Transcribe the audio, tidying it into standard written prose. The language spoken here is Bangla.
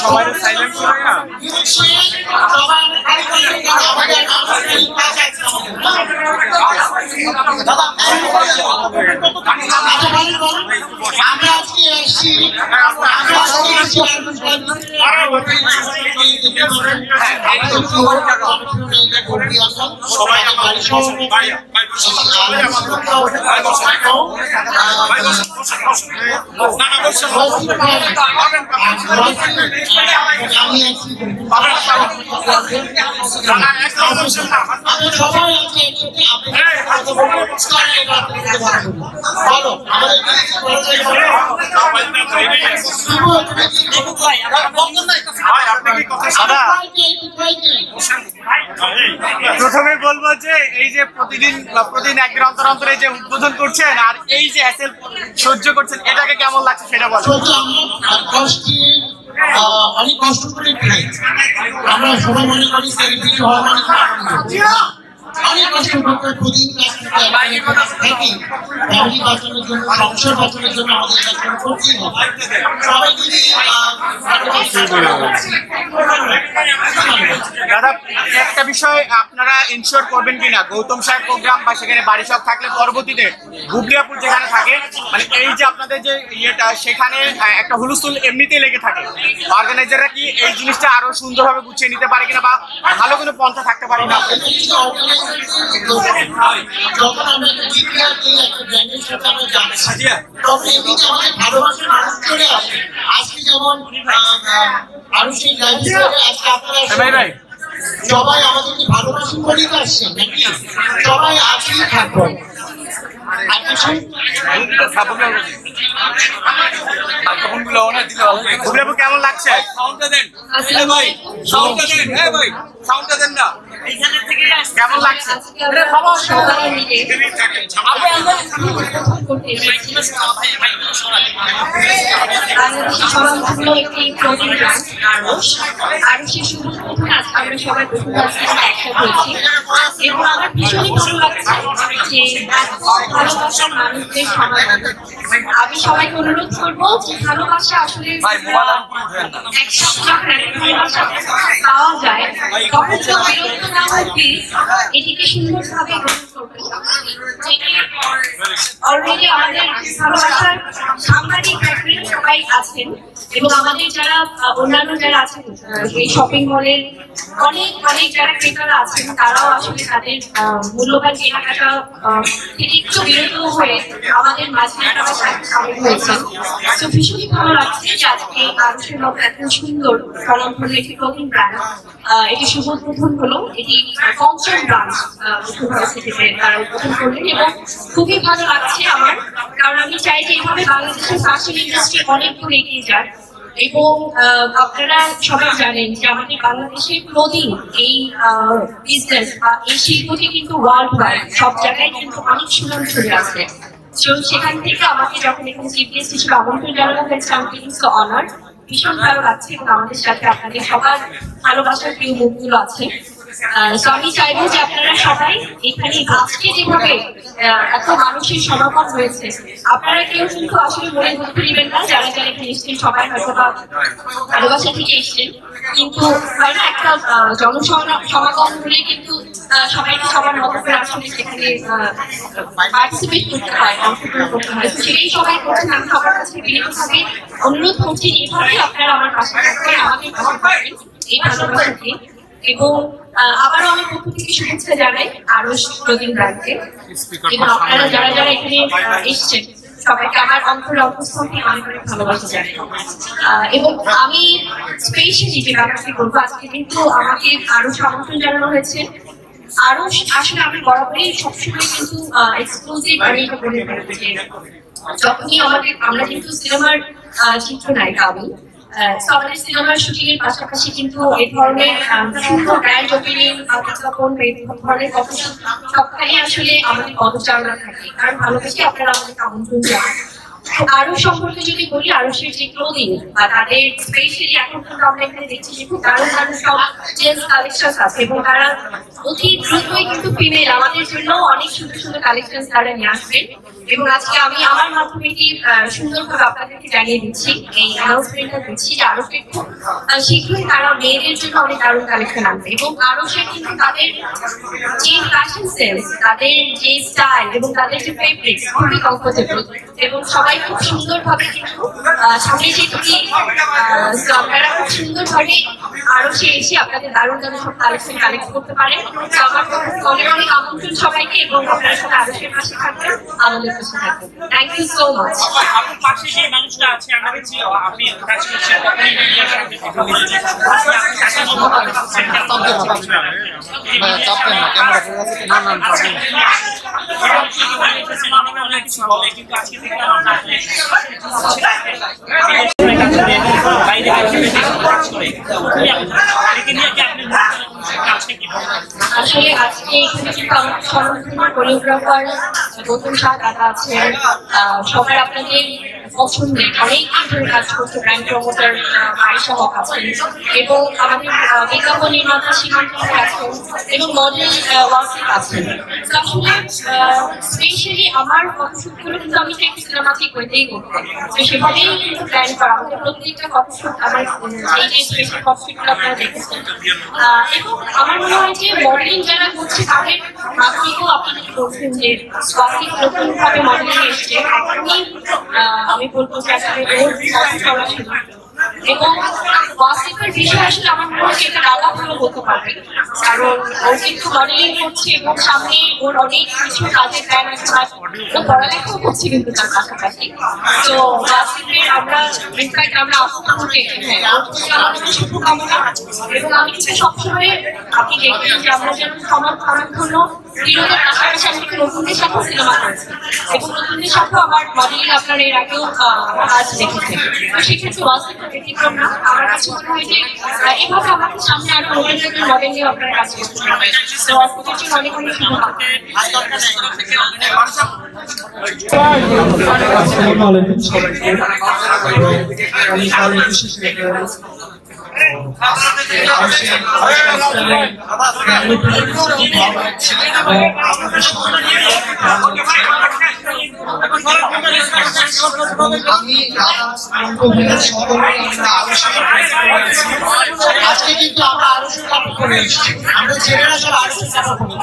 সবাই সাইলেন্ট করে না আমরা আজকে আসছি সবাই প্রথমে বলবো যে এই যে প্রতিদিন একদিন অন্তর অন্তর এই যে উদ্বোধন করছেন আর এই যে হ্যাসেল সহ্য করছেন এটাকে কেমন লাগছে সেটা বলো। অনেক কষ্ট করে আমরা সবাই মনে করি সেলিব্রিটি হওয়া মানে অনেক কষ্ট করতে প্রতিদিন থাকি ফ্যামিলি বাঁচানোর জন্য সংসার বাঁচানোর জন্য আমাদের কাজ করতেই হবে সবাই দাদা একটা বিষয় আপনারা ইনশিওর করবেন কিনা গৌতম সাহেব প্রোগ্রাম বা সেখানে বাড়ি সব থাকলে পরবর্তীতে গুবলিয়াপুর যেখানে থাকে মানে এই যে আপনাদের যে ইয়েটা সেখানে একটা হুলস্থুল এমনিতেই লেগে থাকে অর্গানাইজাররা কি এই জিনিসটা আরো সুন্দরভাবে গুছিয়ে নিতে পারে কিনা বা ভালো কোনো পন্থা থাকতে পারে না যখন আমরা একটা ব্র্যান্ডের সাথে আমরা যাচ্ছি তখন এমনিতে আমাদের ভালোবাসার মানুষ চলে আসে আজকে যেমন আরো সেই লাইফস্টাইলে আজকে আপনারা সবাই আমাদেরকে ভালোবাসেন বলেই তো আসছেন নাকি সবাই আসলেই থাকবো কেমন লাগছে কেমন লাগছে আমরা সবাই এবং আমার ভীষণই ভালো লাগছে যে ভালোবাসার মানুষদের সবাই আমি সবাইকে অনুরোধ করবো যে ভালোবাসা আসলে ভালোবাসা পাওয়া যায় তখন তো বিরক্ত না হতে এটিকে সুন্দরভাবে গ্রহণ করবে অলরেডি আমাদের ভালোবাসার সাংবাদিক সবাই আছেন এবং আমাদের যারা অন্যান্য যারা আছেন এই শপিং মলের অনেক যারা ক্রেতারা আছেন তারাও আসলে তাদের মূল্যবান কেনাকাটা থেকে একটু বিরত হয়ে আমাদের মাঝে সামিল হয়েছেন। তো ভীষণই ভালো লাগছে যে আজকে আরুষের মতো এত সুন্দর স্বনামধন্য একটি ক্লোথিং ব্র্যান্ড এটি শুভ উদ্বোধন হলো। এটি পঞ্চম ব্রাঞ্চ থেকে তারা উদ্বোধন করলেন এবং খুবই ভালো লাগছে আমার, কারণ আমি চাই যে এইভাবে বাংলাদেশের ফ্যাশন ইন্ডাস্ট্রি অনেক দূর এগিয়ে যায় এবং আপনারা সবাই জানেন যে আমাদের বাংলাদেশের ক্লোদিং এই বিজনেস বা এই শিল্পটি কিন্তু ওয়ার্ল্ড ওয়াইড সব জায়গায় কিন্তু অনেক সুনাম চলে আসে। তো সেখান থেকে আমাকে যখন এখানে চিফ গেস্ট হিসেবে আমন্ত্রণ জানানো হয়েছে আমি ফিলিং সো অনার্ড, ভীষণ ভালো লাগছে এবং আমাদের সাথে আপনাদের সবার ভালোবাসার প্রিয় মুখগুলো আছে। আমি চাইবো যে আপনারা সবাই এখানে আজকে যেভাবে এত মানুষের সমাগম হয়েছে আপনারা কেউ কিন্তু আসলে মনে দুঃখ নেবেন না, যারা যারা এখানে এসছেন সবাই হয়তো বা ভালোবাসা থেকে এসছেন, কিন্তু হয় না একটা জনসমাগম হলে কিন্তু সবাইকে সবার মতো করে আসলে সেখানে পার্টিসিপেট করতে হয়, অংশগ্রহণ করতে হয়। সেটাই সবাই করছেন। আমি সবার কাছে বিনীতভাবে অনুরোধ করছি এভাবেই আপনারা আমার পাশে থাকবেন, আমাদের পাশে থাকবেন এই ভালোবাসাকে। এবং আবারও আমি পক্ষ থেকে শুভেচ্ছা জানাই আরুষ ক্লোদিং ব্র্যান্ডকে এবং আপনারা যারা যারা এখানে এসছেন সবাইকে আমার অন্তরের অন্তঃস্থল থেকে অনেক অনেক ভালোবাসা জানাই। এবং আমি স্পেশালি যে ব্যাপারটি বলবো, আজকে কিন্তু আমাকে আরুষ আমন্ত্রণ জানানো হয়েছে। আরুষ আসলে আমি বরাবরই সবসময় কিন্তু এক্সক্লুসিভ আমি এটা বলে থাকি যে যখনই আমরা কিন্তু সিনেমার চিত্রনায়িকা আমি আমাদের সিনেমার শুটিং এর পাশাপাশি কিন্তু এই ধরনের সুন্দর ব্র্যান্ড ওপেনিং বিজ্ঞাপন এই ধরনের কর্মসূচি সবখানে আসলে আমাদের পদচারণা থাকে, কারণ ভালোবেসে আপনারা আমাদেরকে আমন্ত্রণ জানান। আরো সম্পর্কে যদি বলি, আরুষের যে ক্লোদিং বা তাদের স্পেশালি এখন কিন্তু আমরা এখানে দেখছি যে খুব দারুণ দারুণ সব জেন্টস কালেকশন আছে এবং তারা অতি দ্রুতই কিন্তু ফিমেল আমাদের জন্য অনেক সুন্দর সুন্দর কালেকশন তারা নিয়ে আসবেন। এবং আজকে আমি আমার মাধ্যমে কি সুন্দরভাবে আপনাদেরকে জানিয়ে দিচ্ছি, এই অ্যানাউন্সমেন্টটা দিচ্ছি যে আরুষের খুব শীঘ্রই তারা মেয়েদের জন্য অনেক দারুণ কালেকশন আনবে এবং আরুষের কিন্তু তাদের যে ফ্যাশন সেন্স, তাদের যে স্টাইল এবং তাদের যে ফেব্রিক্স খুবই কমফোর্টেবল এবং সবাই খুব সুন্দরভাবে কিন্তু সামনে যেটি আপনারা খুব সুন্দরভাবে আরুষে এসে আপনাদের দারুণ দারুণ সব কালেকশন কালেক্ট করতে পারেন। আমার অনেক অনেক আমন্ত্রণ সবাইকে এবং আপনারা সবাই আরুষের পাশে থাকবেন, আমাদের পাশে থাকবেন। Thank you so much. আপনার পাশে যে মানুষটা আছে আমরা দেখছি আপনি কাজ করছেন, আসলে আজকে এখানে কিন্তু আমাদের স্বনামধন্য কোরিওগ্রাফার গৌতম শাহ দাদা আছেন, সবাই আপনাদের পছন্দের অনেক ধরে কাজ করছে, ব্র্যান্ড প্রমোটার আয়েশা হক আছেন এবং আমাদের বিজ্ঞাপন নির্মাতা সীমান্ত আছেন এবং মডেল ওয়াসিফ আছেন। আসলে স্পেশালি আমার ফটোশুটগুলো কিন্তু আমি একটু সিনেমাটিক ওয়েতেই করবো, তো সেভাবেই কিন্তু প্ল্যান করা আমাদের প্রত্যেকটা ফটোশুট আমার এই যে স্পেশাল ফটোশুটগুলো আপনারা দেখেছেন। এবং আমার মনে হয় যে মডেলিং যারা করছে তাদের মাধ্যমেও আপনারা বলছেন যে ওয়াসিফ নতুনভাবে মডেলিং এসছে, আমি বলবো যে আসলে এবং ওয়াসিফের বিষয় আসলে আমার মনে হয় এটা দাদা ভালো বলতে পারবে, কারণ ও কিন্তু মডেলিং করছে এবং সামনে ওর অনেক কিছু কাজের প্ল্যান আছে, ও পড়ালেখাও করছে কিন্তু তার পাশাপাশি। তো ওয়াসিফের আমরা ইনফ্যাক্ট আমরা আপনাকে শুভকামনা এবং আমি কিন্তু সবসময় আপনি দেখবেন যে আমরা যেন সমাজজন্য বিরোধের পাশাপাশি আমি একটু নতুনদের সাথে সিনেমা করেছি এবং নতুনদের সাথেও আমার মডেলিং আপনারা এর আগেও কাজ দেখেছেন। তো সেক্ষেত্রে ওয়াসিফের ব্যতিক্রম না, আমার কাছে মনে হয় যে এভাবে আমাকে সামনে আরো নতুন নতুন মডেল নিয়ে আপনারা কাজ করতে পারবেন। তো ওয়াসিফের জন্য অনেক অনেক শুভকামনা। আসসালামু আলাইকুম সবাইকে। আমি কালে বিশেষ আজকে কিন্তু আমরা আরো সব করে এসেছি, আমরা ছেলেরা সব আরো সব করে